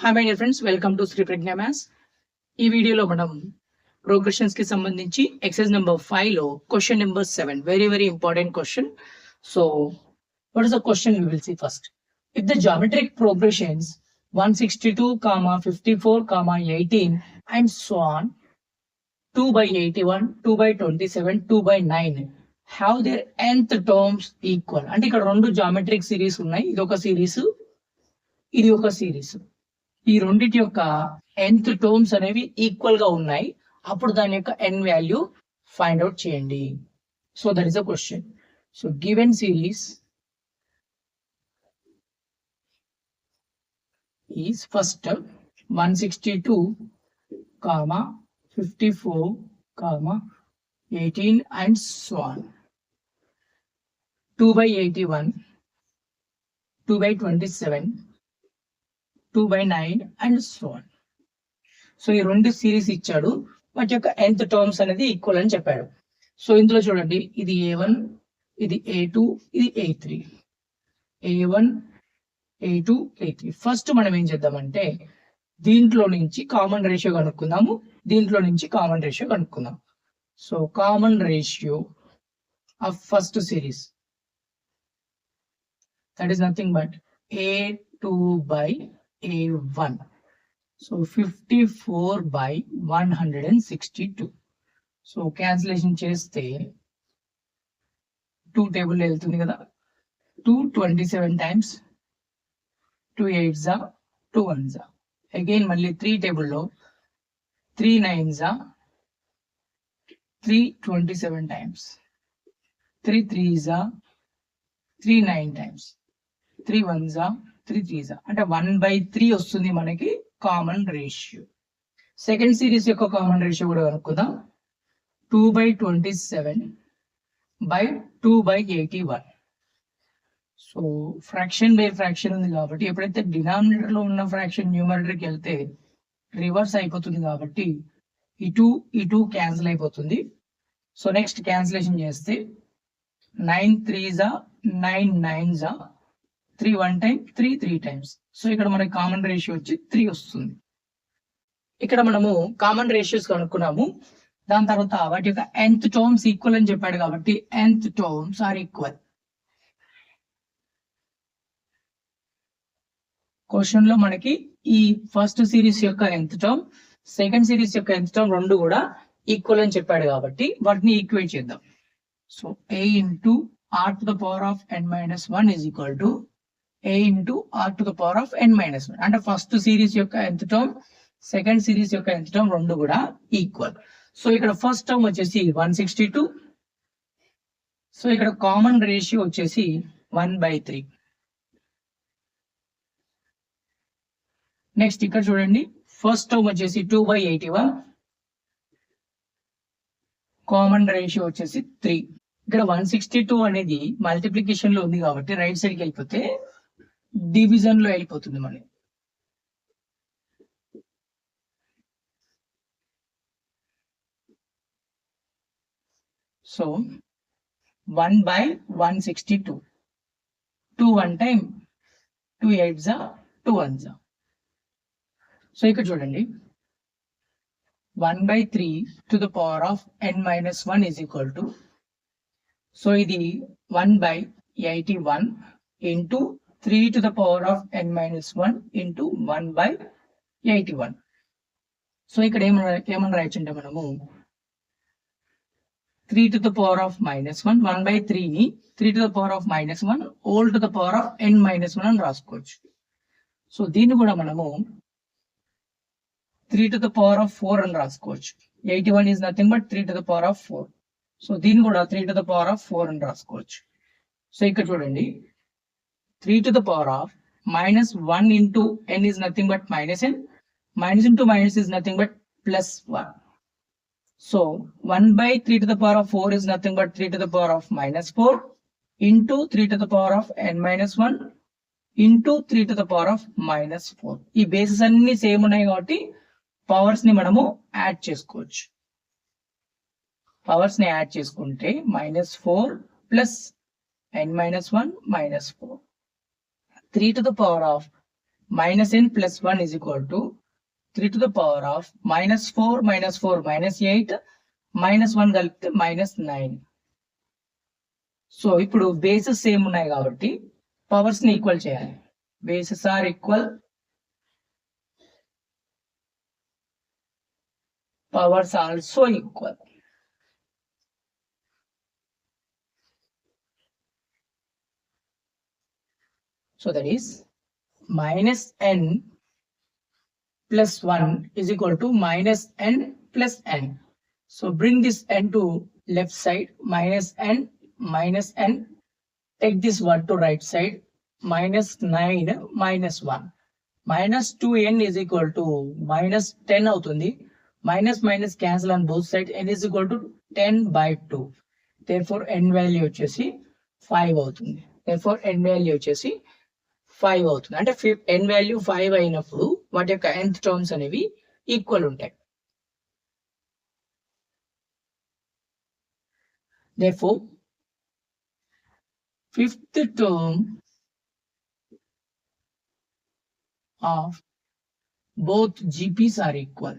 Hi my dear friends, welcome to Sri Pragna Maths. ఈ వీడియోలో మనం ప్రోగ్రెషన్స్ కి సంబంధించి ఎక్సర్సైజ్ నెంబర్ 5 లో question number 7 very important question. So what is the question we will see first? If the geometric progressions 162, 54, 18 and so on 2 by 81, 2 by 27, 2 by 9 have their nth terms equal. అంటే ఇక్కడ రెండు geometric series ఉన్నాయి. ఇది ఒక series, ఇది ఒక series. ఈ రెండిటి యొక్క nth టర్మ్స్ అనేవి ఈక్వల్ గా ఉన్నాయి. అప్పుడు దాని యొక్క n వాల్యూ ఫైండ్ అవుట్ చేయండి. So that is the question. So given series is first 162, 54, 18 and so on. 2 by 81, 2 by 27, 2 by 9 and so on. So ఈ రెండు సిరీస్ ఇచ్చాడు, వాటి యొక్క nth టర్మ్స్ అనేది ఈక్వల్ అని చెప్పాడు. సో ఇందులో చూడండి, ఇది A1, ఇది A2, ఇది A3. A1, A2, A3. First మనం ఏం చేద్దామంటే దీంట్లో నుంచి కామన్ రేషియో కనుక్కుందాము, దీంట్లో నుంచి కామన్ రేషియో కనుక్కుందాం. So common ratio of first series, that is nothing but A2 by A1. So 54 by 162. So cancellation చేస్తే 2 టేబుల్ వెళ్తుంది కదా, 227 times 2 8s 2 1s. అగైన్ మళ్ళీ 3 టేబుల్లో 3 9s 327 times, 3 3s 3 9 times, 3 1s 3 3s. అంటే 1/3 వస్తుంది మనకి కామన్ రేషియో. సెకండ్ సిరీస్ యొక్క common ratio కూడా కనుక్కుందాం. 2 by 27 by 2 by 81. So fraction by fraction ఉంది కాబట్టి ఎప్పుడైతే డినామినేటర్ లో ఉన్న ఫ్రాక్షన్ న్యూమరేటర్కి వెళ్తే రివర్స్ అయిపోతుంది కాబట్టి ఇటు క్యాన్సిల్ అయిపోతుంది. సో నెక్స్ట్ క్యాన్సిలేషన్ చేస్తే 9 3s 9 9s 3 1 time, 3 3 times. So ఇక్కడ మనకి కామన్ రేషియో వచ్చి 3 వస్తుంది. ఇక్కడ మనము కామన్ రేషియోస్ కనుక్కున్నాము. దాని తర్వాత వాటి యొక్క nth టర్మ్స్ ఈక్వల్ అని చెప్పాడు కాబట్టి nth terms are equal. Question లో మనకి ఈ ఫస్ట్ సిరీస్ యొక్క nth టర్మ్, సెకండ్ సిరీస్ యొక్క nth టర్మ్ రెండు కూడా ఈక్వల్ అని చెప్పాడు కాబట్టి వాటిని ఈక్వేట్ చేద్దాం. So a into r to the power of n minus 1 is equal to a into r to the power of n minus 1. అంటే ఫస్ట్ సిరీస్ యొక్క nth టర్మ్, సెకండ్ సిరీస్ యొక్క nth టర్మ్ రెండు కూడా equal. So ఇక్కడ first term వచ్చేసి 162. So ఇక్కడ common ratio వచ్చేసి 1/3. Next ఇక్కడ చూడండి, ఫస్ట్ టర్మ్ వచ్చేసి 2 by 81, కామన్ రేషియో వచ్చేసి 3. ఇక్కడ 162 అనేది మల్టిప్లికేషన్ లో ఉంది కాబట్టి రైట్ సైడ్కి వెళ్ళిపోతే డివిజన్ లో వెళ్ళిపోతుంది మనకి. So 1 by 162, 2 1 time, 2 8s 2 1s. So ఇక్కడ చూడండి, 1/3 to the power of n minus 1 is equal to, so ఇది 1/81 into 3 to the power of n minus 1 into 1/81. So ఇక్కడ ఏమన్నా రాయొచ్చంటే మనము 3 to the power of minus 1, 1/3 ని 3 to the power of minus 1 all to the power of n minus 1 అని రాసుకోవచ్చు. So దీన్ని కూడా మనము 3 to the power of 4 అని రాసుకోవచ్చు. 81 is nothing but 3 to the power of 4. So దీన్ని కూడా 3 to the power of 4 అని రాసుకోవచ్చు. సో ఇక్కడ చూడండి, 3 to the power of minus 1 into n is nothing but minus n. Minus into minus is nothing but plus 1. So 1/3 to the power of 4 is nothing but 3 to the power of minus 4 into 3 to the power of n minus 1 into 3 to the power of minus 4. ఈ bases అన్ని same ఉన్నాయి కాబట్టి powers ని మనము add చేసుకోవచ్చు. Powers ని add చేసుకుంటే -4 plus n minus 1 minus 4. 3 to the power of minus n plus 1 is equal to 3 to the power of minus 4 minus 4 minus 8 minus 1 కలిపితే minus 9. సో ఇప్పుడు బేసెస్ సేమ్ ఉన్నాయి కాబట్టి పవర్స్ ని ఈక్వల్ చేయాలి. Bases are equal, powers also equal. So that is minus n plus 1 is equal to minus n plus n. So bring this n to left side, minus n, take this one to right side, minus 9 minus 1. Minus 2n is equal to minus 10 అవుతుంది. Minus minus cancel on both sides, n is equal to 10 by 2. Therefore n value వచ్చేసి 5 అవుతుంది. Therefore n value వచ్చేసి 5 అవుతుంది. అంటే n value 5 అయినప్పుడు వాటి యొక్క nth terms అనేవి ఈక్వల్ ఉంటాయి. Therefore fifth term of both GPs are equal.